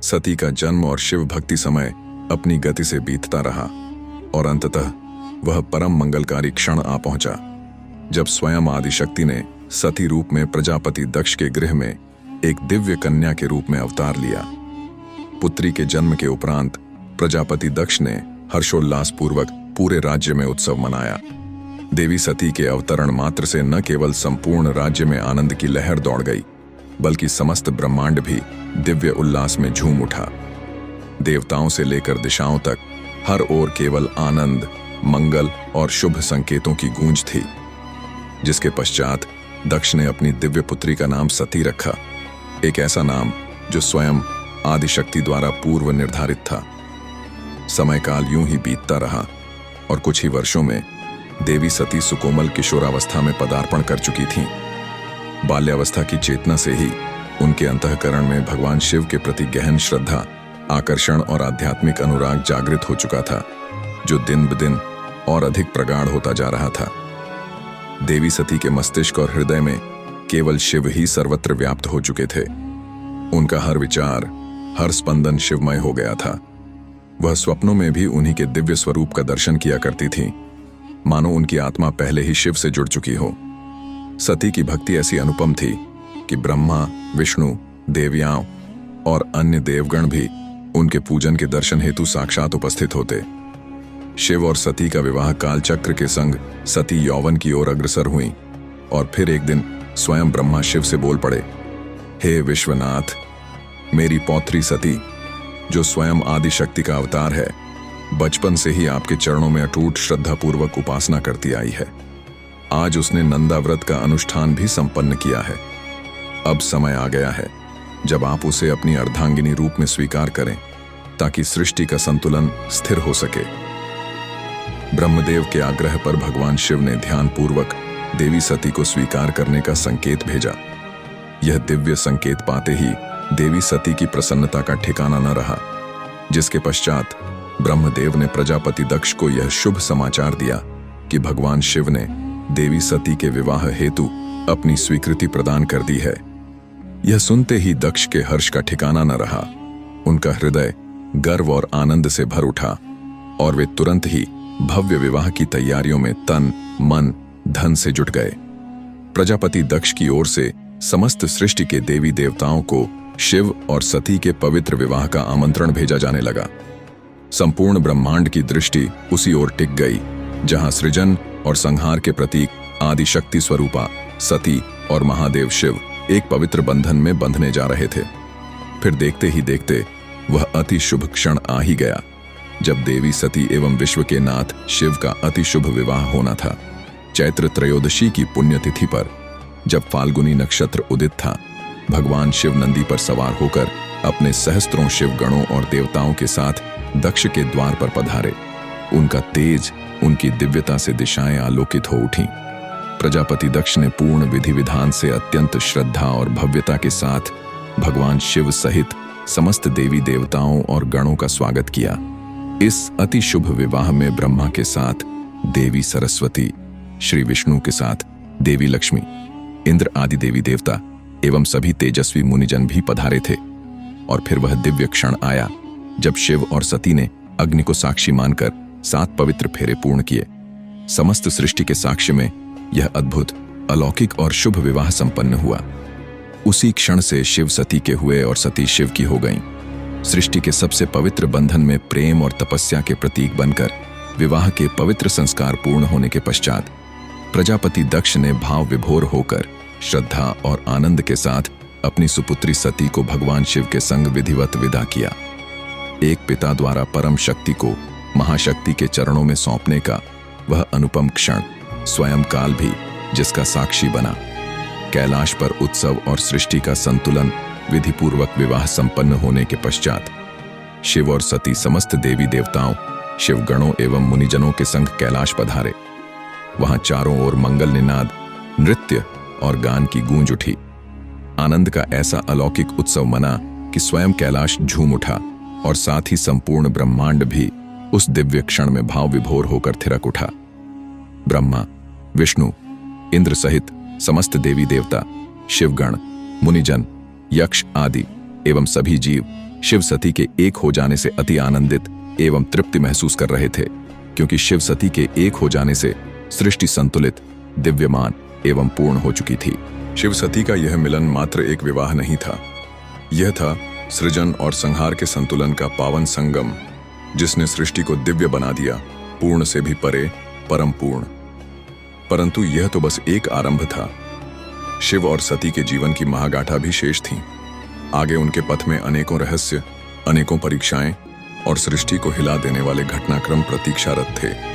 सती का जन्म और शिव भक्ति समय अपनी गति से बीतता रहा और अंततः वह परम मंगलकारी क्षण आ पहुंचा जब स्वयं आदिशक्ति ने सती रूप में प्रजापति दक्ष के गृह में एक दिव्य कन्या के रूप में अवतार लिया। पुत्री के जन्म के उपरांत प्रजापति दक्ष ने हर्षोल्लास पूर्वक पूरे राज्य में उत्सव मनाया। देवी सती के अवतरण मात्र से न केवल संपूर्ण राज्य में आनंद की लहर दौड़ गई, बल्कि समस्त ब्रह्मांड भी दिव्य उल्लास में झूम उठा। देवताओं से लेकर दिशाओं तक हर ओर केवल आनंद, मंगल और शुभ संकेतों की गूंज थी। जिसके पश्चात दक्ष ने अपनी दिव्य पुत्री का नाम सती रखा, एक ऐसा नाम जो स्वयं आदिशक्ति द्वारा पूर्व निर्धारित था। समय काल यूं ही बीतता रहा और कुछ ही वर्षों में देवी सती सुकोमल किशोरावस्था में पदार्पण कर चुकी थीं। बाल्यावस्था की चेतना से ही उनके अंतःकरण में भगवान शिव के प्रति गहन श्रद्धा, आकर्षण और आध्यात्मिक अनुराग जागृत हो चुका था, जो दिन ब दिन और अधिक प्रगाढ़ होता जा रहा था। देवी सती के मस्तिष्क और हृदय में केवल शिव ही सर्वत्र व्याप्त हो चुके थे। उनका हर विचार, हर स्पंदन शिवमय हो गया था। वह स्वप्नों में भी उन्हीं के दिव्य स्वरूप का दर्शन किया करती थीं, मानो उनकी आत्मा पहले ही शिव से जुड़ चुकी हो। सती की भक्ति ऐसी अनुपम थी कि ब्रह्मा, विष्णु, देवयाओं और अन्य देवगण भी उनके पूजन के दर्शन हेतु साक्षात उपस्थित होते। शिव और सती का विवाह कालचक्र के संग सती यौवन की ओर अग्रसर हुई और फिर एक दिन स्वयं ब्रह्मा शिव से बोल पड़े, हे विश्वनाथ, मेरी पौत्री सती, जो स्वयं आदिशक्ति का अवतार है, बचपन से ही आपके चरणों में अटूट श्रद्धापूर्वक उपासना करती आई है। आज उसने नंदा व्रत का अनुष्ठान भी संपन्न किया है। अब समय आ गया है जब आप उसे अपनी अर्धांगिनी रूप में स्वीकार करें, ताकि सृष्टि का संतुलन स्थिर हो सके। ब्रह्मदेव के आग्रह पर भगवान शिव ने ध्यानपूर्वक देवी सती को स्वीकार करने का संकेत भेजा। यह दिव्य संकेत पाते ही देवी सती की प्रसन्नता का ठिकाना न रहा, जिसके पश्चात ब्रह्मदेव ने प्रजापति दक्ष को यह शुभ समाचार दिया कि भगवान शिव ने देवी सती के विवाह हेतु अपनी स्वीकृति प्रदान कर दी है। यह सुनते ही दक्ष के हर्ष का ठिकाना न रहा। उनका हृदय गर्व और आनंद से भर उठा और वे तुरंत ही भव्य विवाह की तैयारियों में तन, मन, धन से जुट गए। प्रजापति दक्ष की ओर से समस्त सृष्टि के देवी देवताओं को शिव और सती के पवित्र विवाह का आमंत्रण भेजा जाने लगा। संपूर्ण ब्रह्मांड की दृष्टि उसी ओर टिक गई जहां सृजन और संहार के प्रतीक आदिशक्ति स्वरूपा सती और महादेव शिव एक पवित्र बंधन में बंधने जा रहे थे। फिर देखते ही देखते वह अति शुभ क्षण आ ही गया जब देवी सती एवं विश्व के नाथ शिव का अति शुभ विवाह होना था। चैत्र त्रयोदशी की पुण्यतिथि पर जब फाल्गुनी नक्षत्र उदित था, भगवान शिव नंदी पर सवार होकर अपने सहस्त्रों शिव गणों और देवताओं के साथ दक्ष के द्वार पर पधारे। उनका तेज, उनकी दिव्यता से दिशाएं आलोकित हो उठीं। प्रजापति दक्ष ने पूर्ण विधि विधान से अत्यंत श्रद्धा और भव्यता के साथ भगवान शिव सहित समस्त देवी देवताओं और गणों का स्वागत किया। इस अति शुभ विवाह में ब्रह्मा के साथ देवी सरस्वती, श्री विष्णु के साथ देवी लक्ष्मी, इंद्र आदि देवी देवता एवं सभी तेजस्वी मुनिजन भी पधारे थे। और फिर वह दिव्य क्षण आया जब शिव और सती ने अग्नि को साक्षी मानकर 7 पवित्र फेरे पूर्ण किए। समस्त सृष्टि के साक्ष्य में यह अद्भुत, अलौकिक और शुभ विवाह संपन्न हुआ। उसी क्षण से शिव सती के हुए और सती शिव की हो गईं। सृष्टि के सबसे पवित्र बंधन में प्रेम और तपस्या के प्रतीक बनकर विवाह के पवित्र संस्कार पूर्ण होने के पश्चात प्रजापति दक्ष ने भाव विभोर होकर श्रद्धा और आनंद के साथ अपनी सुपुत्री सती को भगवान शिव के संग विधिवत विदा किया। एक पिता द्वारा परम शक्ति को महाशक्ति के चरणों में सौंपने का वह अनुपम क्षण स्वयं काल भी जिसका साक्षी बना। कैलाश पर उत्सव और सृष्टि का संतुलन विधिपूर्वक विवाह संपन्न होने के पश्चात शिव और सती समस्त देवी देवताओं, शिवगणों एवं मुनिजनों के संग कैलाश पधारे। वहां चारों ओर मंगल निनाद, नृत्य और गान की गूंज उठी। आनंद का ऐसा अलौकिक उत्सव मना कि स्वयं कैलाश झूम उठा और साथ ही संपूर्ण ब्रह्मांड भी उस दिव्य क्षण में भाव विभोर होकर थिरक उठा। ब्रह्मा, विष्णु, इंद्र सहित समस्त देवी देवता, शिवगण, मुनिजन, यक्ष आदि एवं सभी जीव शिव सती के एक हो जाने से अति आनंदित एवं तृप्ति महसूस कर रहे थे, क्योंकि शिव सती के एक हो जाने से सृष्टि संतुलित, दिव्यमान एवं पूर्ण हो चुकी थी। शिव सती का यह मिलन मात्र एक विवाह नहीं था, यह था सृजन और संहार के संतुलन का पावन संगम, जिसने सृष्टि को दिव्य बना दिया, पूर्ण से भी परे, परम पूर्ण। परंतु यह तो बस एक आरंभ था। शिव और सती के जीवन की महागाथा भी शेष थी। आगे उनके पथ में अनेकों रहस्य, अनेकों परीक्षाएं और सृष्टि को हिला देने वाले घटनाक्रम प्रतीक्षारत थे।